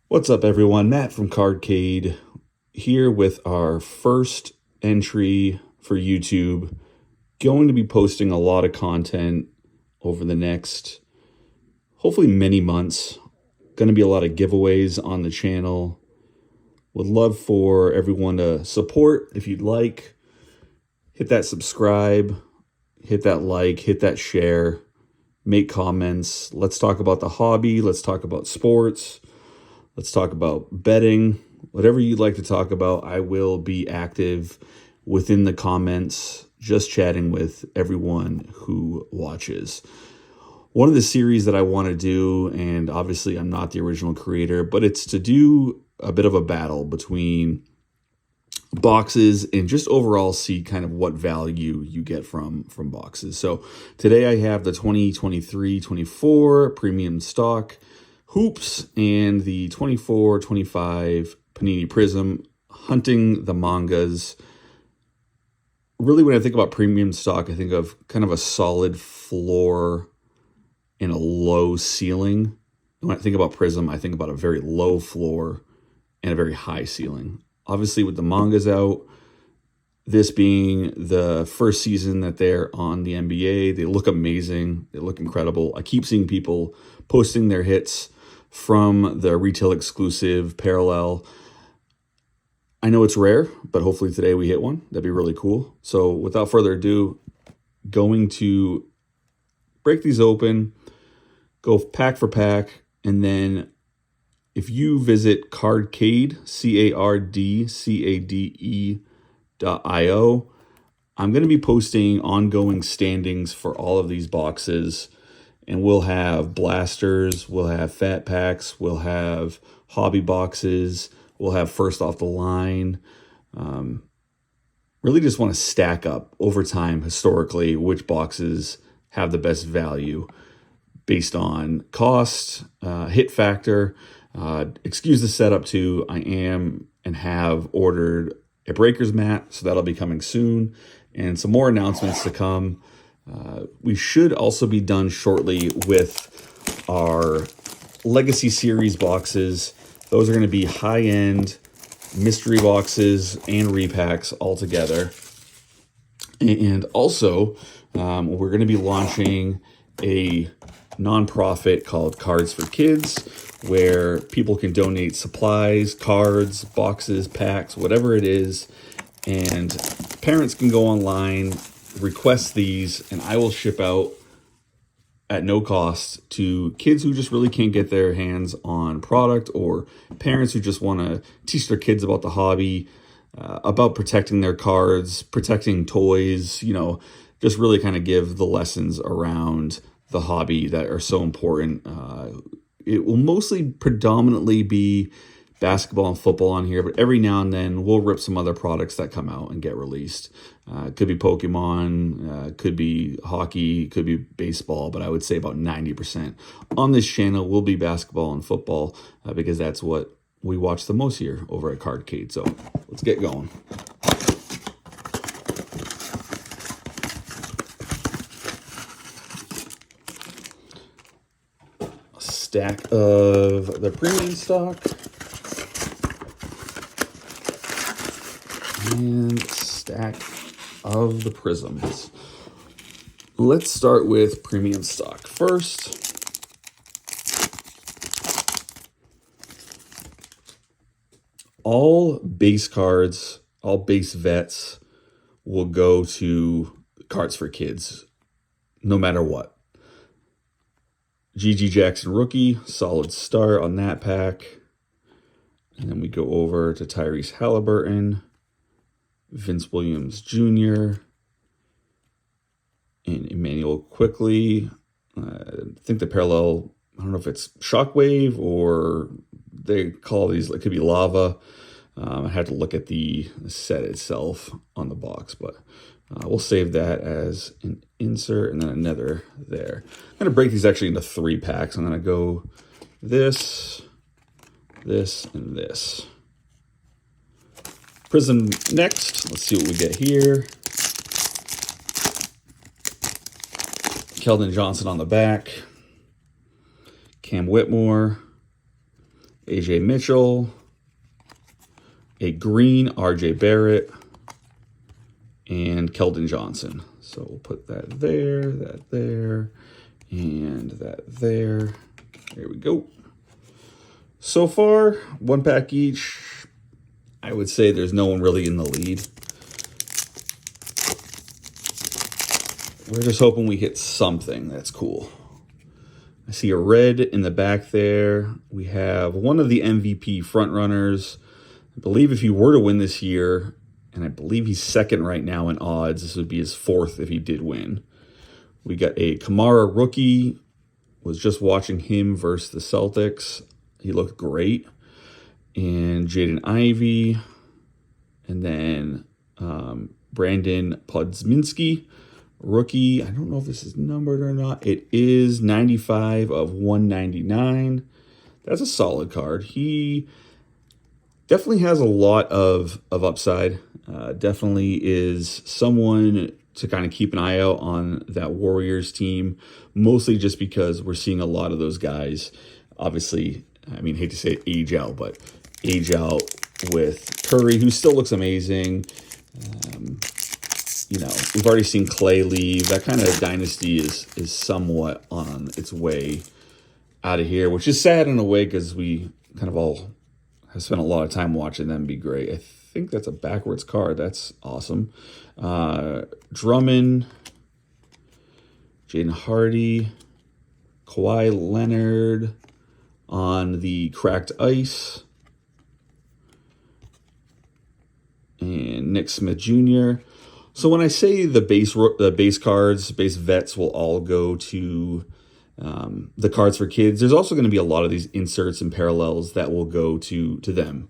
What's up, everyone? Matt from Cardcade here with our first entry for YouTube. Going to be posting a lot of content over the next, hopefully, many months. Going to be a lot of giveaways on the channel. Would love for everyone to support if you'd like. Hit that subscribe, hit that like, hit that share, make comments. Let's talk about the hobby. Let's talk about sports. Let's talk about betting. Whatever you'd like to talk about, I will be active within the comments, just chatting with everyone who watches. One of the series that I want to do, and obviously I'm not the original creator, but it's to do a bit of a battle between boxes and just overall see kind of what value you get from boxes. So today I have the 2023-24 premium stock hoops and the 24-25 Panini Prizm, hunting the mangas. Really, when I think about premium stock, I think of kind of a solid floor and a low ceiling. When I think about Prizm, I think about a very low floor and a very high ceiling. Obviously, with the mangas out, this being the first season that they're on the NBA, they look amazing. They look incredible. I keep seeing people posting their hits from the retail exclusive parallel. I know it's rare, but hopefully today we hit one. That'd be really cool. So without further ado, going to break these open, go pack for pack, and then if you visit Cardcade, CARDCADE.io, I'm going to be posting ongoing standings for all of these boxes. And we'll have blasters, we'll have fat packs, we'll have hobby boxes, we'll have first off the line. Really just want to stack up over time, historically, which boxes have the best value based on cost, hit factor. Excuse the setup too. I am and have ordered a breakers mat, so that'll be coming soon, and some more announcements to come. We should also be done shortly with our Legacy Series boxes. Those are going to be high-end mystery boxes and repacks all together. And also, we're going to be launching a nonprofit called Cards for Kids, where people can donate supplies, cards, boxes, packs, whatever it is. And parents can go online, request these, and I will ship out at no cost to kids who just really can't get their hands on product, or parents who just want to teach their kids about the hobby, about protecting their cards, protecting toys, just really kind of give the lessons around the hobby that are so important. It will mostly predominantly be basketball and football on here, but every now and then we'll rip some other products that come out and get released. It could be Pokemon, could be hockey, could be baseball, but I would say about 90% on this channel will be basketball and football, because that's what we watch the most here over at Cardcade. So let's get going. A stack of the premium stock. And stack of the Prizms. Let's start with premium stock first. All base cards, all base vets will go to Cards for Kids, no matter what. G.G. Jackson rookie, solid start on that pack. And then we go over to Tyrese Halliburton, Vince Williams Jr., and Emmanuel Quickly. I think the parallel, I don't know if it's Shockwave or they call these, it could be Lava. I had to look at the set itself on the box, but we'll save that as an insert and then another there. I'm going to break these actually into 3 packs. I'm going to go this, this, and this. Prizm next. Let's see what we get here. Keldon Johnson on the back. Cam Whitmore. AJ Mitchell, a green RJ Barrett, and Keldon Johnson. So we'll put that there, and that there. There we go. So far, one pack each. I would say there's no one really in the lead. We're just hoping we hit something that's cool. I see a red in the back there. We have one of the MVP frontrunners. I believe if he were to win this year, and I believe he's second right now in odds, this would be his fourth if he did win. We got a Kamara rookie. Was just watching him versus the Celtics. He looked great. And Jaden Ivey. And then Brandon Podziemski, rookie. I don't know if this is numbered or not. It is 95 of 199. That's a solid card. He definitely has a lot of upside. Definitely is someone to kind of keep an eye out on that Warriors team, mostly just because we're seeing a lot of those guys, obviously, I mean, hate to say it, age out, but age out with Curry, who still looks amazing. You know, we've already seen Clay leave. That kind of dynasty is somewhat on its way out of here, which is sad in a way because we kind of all have spent a lot of time watching them be great. I think that's a backwards card. That's awesome. Drummond, Jaden Hardy, Kawhi Leonard on the cracked ice, and Nick Smith Jr. So when I say the base cards, base vets will all go to the cards for kids, there's also going to be a lot of these inserts and parallels that will go to them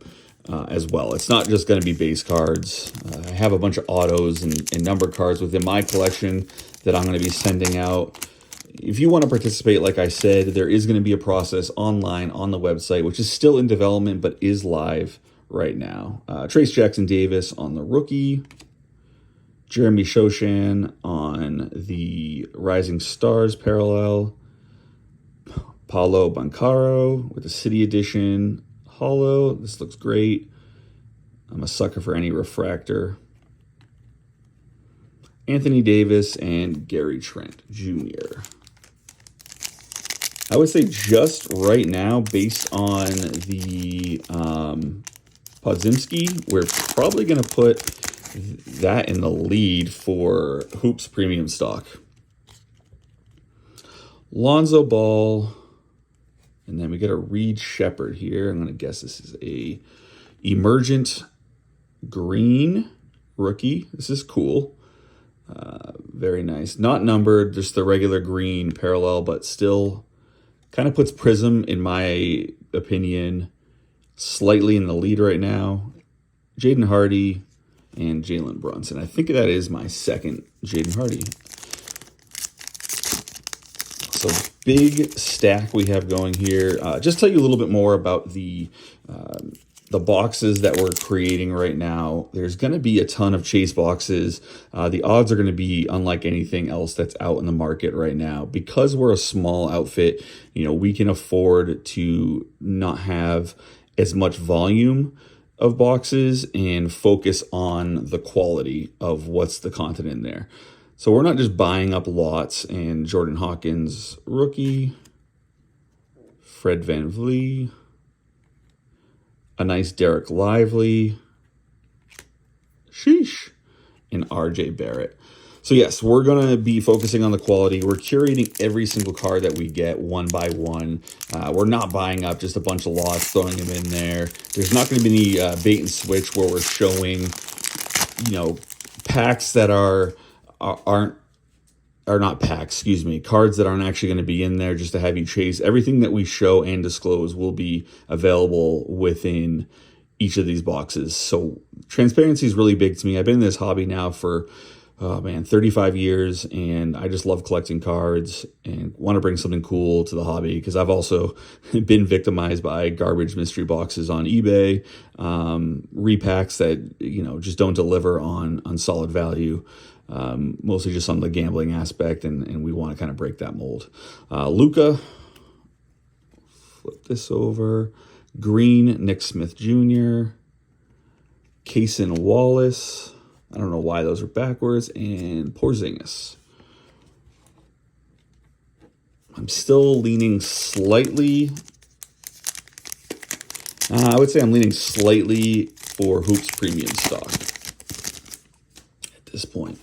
as well. It's not just going to be base cards. I have a bunch of autos and number cards within my collection that I'm going to be sending out. If you want to participate, like I said, there is going to be a process online on the website, which is still in development but is live right now. Trace Jackson Davis on the rookie. Jeremy Shoshan on the Rising Stars parallel. Paulo Bancaro with the City Edition holo. This looks great. I'm a sucker for any refractor. Anthony Davis and Gary Trent Jr. I would say just right now, based on the Podziemski, we're probably going to put that in the lead for Hoops Premium stock. Lonzo Ball, and then we get a Reed Shepherd here. I'm going to guess this is a Emergent Green rookie. This is cool. Very nice. Not numbered, just the regular green parallel, but still kind of puts Prizm, in my opinion, slightly in the lead right now. Jaden Hardy and Jalen Brunson. I think that is my second Jaden Hardy. So big stack we have going here. Just tell you a little bit more about the boxes that we're creating right now. There's going to be a ton of chase boxes. The odds are going to be unlike anything else that's out in the market right now. Because we're a small outfit, you know, we can afford to not have as much volume of boxes and focus on the quality of what's the content in there. So we're not just buying up lots. And Jordan Hawkins rookie, Fred VanVleet, a nice Derek Lively, sheesh, and RJ Barrett. So yes, we're going to be focusing on the quality. We're curating every single card that we get one by one. We're not buying up just a bunch of lots, throwing them in there. There's not going to be any bait and switch where we're showing, you know, packs that are not packs, excuse me, cards that aren't actually going to be in there just to have you chase. Everything that we show and disclose will be available within each of these boxes. So transparency is really big to me. I've been in this hobby now for 35 years, and I just love collecting cards and want to bring something cool to the hobby, because I've also been victimized by garbage mystery boxes on eBay, repacks that, you know, just don't deliver on solid value, mostly just on the gambling aspect, and we want to kind of break that mold. Luka, flip this over. Green, Nick Smith Jr., Kaysen Wallace. I don't know why those are backwards. And Porzingis. I'm still leaning slightly. I would say I'm leaning slightly for Hoops Premium stock at this point.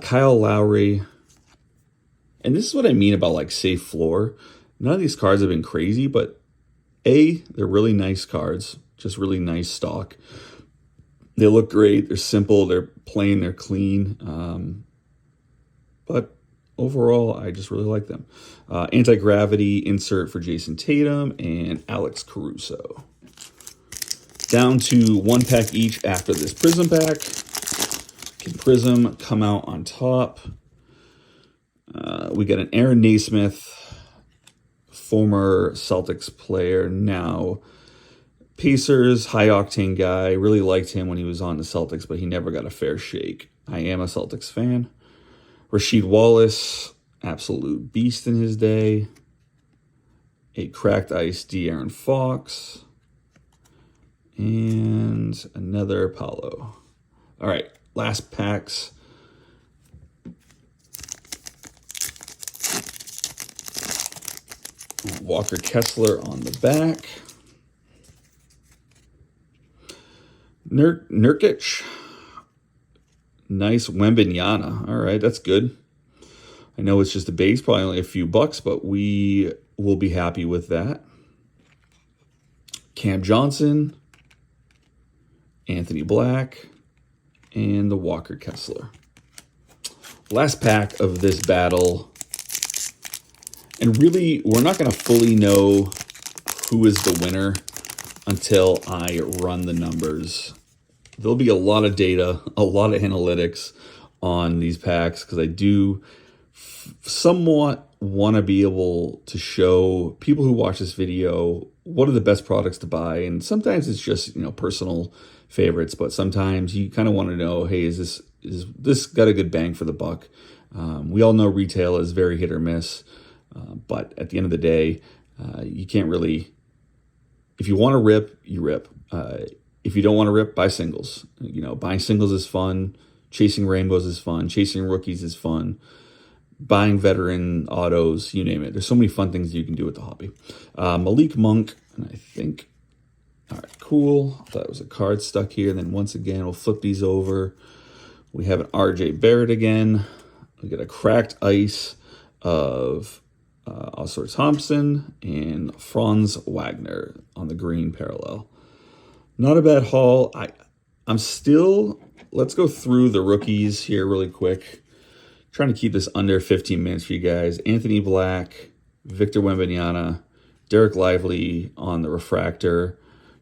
Kyle Lowry. And this is what I mean about like safe floor. None of these cards have been crazy, but they're really nice cards. Just really nice stock. They look great. They're simple. They're plain. They're clean. But overall, I just really like them. Anti-gravity insert for Jason Tatum and Alex Caruso. Down to 1 pack each after this Prizm pack. Can Prizm come out on top? We got an Aaron Naismith, former Celtics player, now Pacers, high-octane guy. Really liked him when he was on the Celtics, but he never got a fair shake. I am a Celtics fan. Rasheed Wallace, absolute beast in his day. A cracked ice De'Aaron Fox. And another Paolo. All right, last packs. Walker Kessler on the back. Nurkic. Nice Wembanyama. All right, that's good. I know it's just a base, probably only a few bucks, but we will be happy with that. Cam Johnson. Anthony Black. And the Walker Kessler. Last pack of this battle. And really, we're not going to fully know who is the winner until I run the numbers. There'll be a lot of data, a lot of analytics on these packs because I do somewhat want to be able to show people who watch this video what are the best products to buy. And sometimes it's just, personal favorites, but sometimes you kind of want to know, hey, is this got a good bang for the buck? We all know retail is very hit or miss. But at the end of the day, you can't really, if you want to rip, you rip. If you don't want to rip, buy singles. Buying singles is fun. Chasing rainbows is fun. Chasing rookies is fun. Buying veteran autos, you name it. There's so many fun things you can do with the hobby. Malik Monk, and I think, all right, cool. I thought it was a card stuck here. And then once again, we'll flip these over. We have an RJ Barrett again. We get a cracked ice of Oscar Thompson and Franz Wagner on the green parallel. Not a bad haul. I'm still, let's go through the rookies here really quick. Trying to keep this under 15 minutes for you guys. Anthony Black, Victor Wembanyama, Derek Lively on the refractor,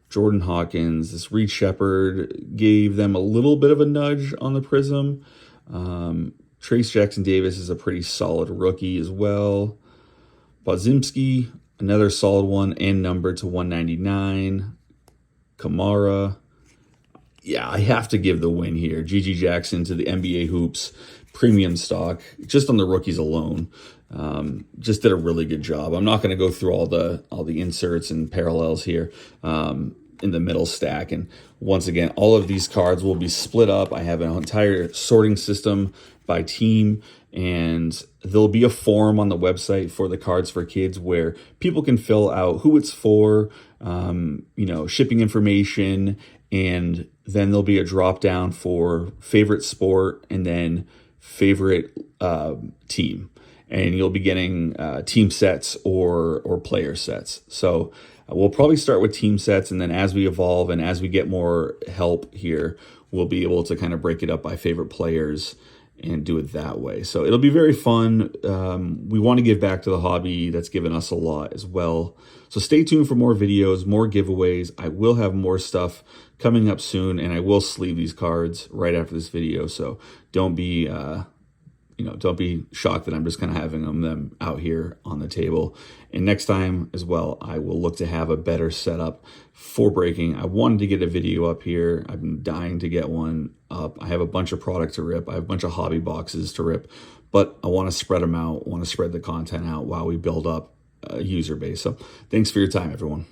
Jordan Hawkins. This Reed Shepard gave them a little bit of a nudge on the Prizm. Trace Jackson Davis is a pretty solid rookie as well. Podziemski, another solid one and numbered to 199. Kamara. Yeah, I have to give the win here. G.G. Jackson to the NBA Hoops premium stock, just on the rookies alone. Just did a really good job. I'm not going to go through all the inserts and parallels here in the middle stack. And once again, all of these cards will be split up. I have an entire sorting system by team, and there'll be a form on the website for the Cards for Kids where people can fill out who it's for, shipping information, and then there'll be a drop down for favorite sport and then favorite team. And you'll be getting team sets or player sets. So we'll probably start with team sets, and then as we evolve and as we get more help here, we'll be able to kind of break it up by favorite players and do it that way. So it'll be very fun. We want to give back to the hobby that's given us a lot as well. So stay tuned for more videos, more giveaways. I will have more stuff coming up soon, and I will sleeve these cards right after this video. So don't be don't be shocked that I'm just kind of having them out here on the table. And next time as well, I will look to have a better setup for breaking. I wanted to get a video up here. I've been dying to get one up. I have a bunch of product to rip. I have a bunch of hobby boxes to rip, but I want to spread them out, want to spread the content out while we build up a user base. So thanks for your time, everyone.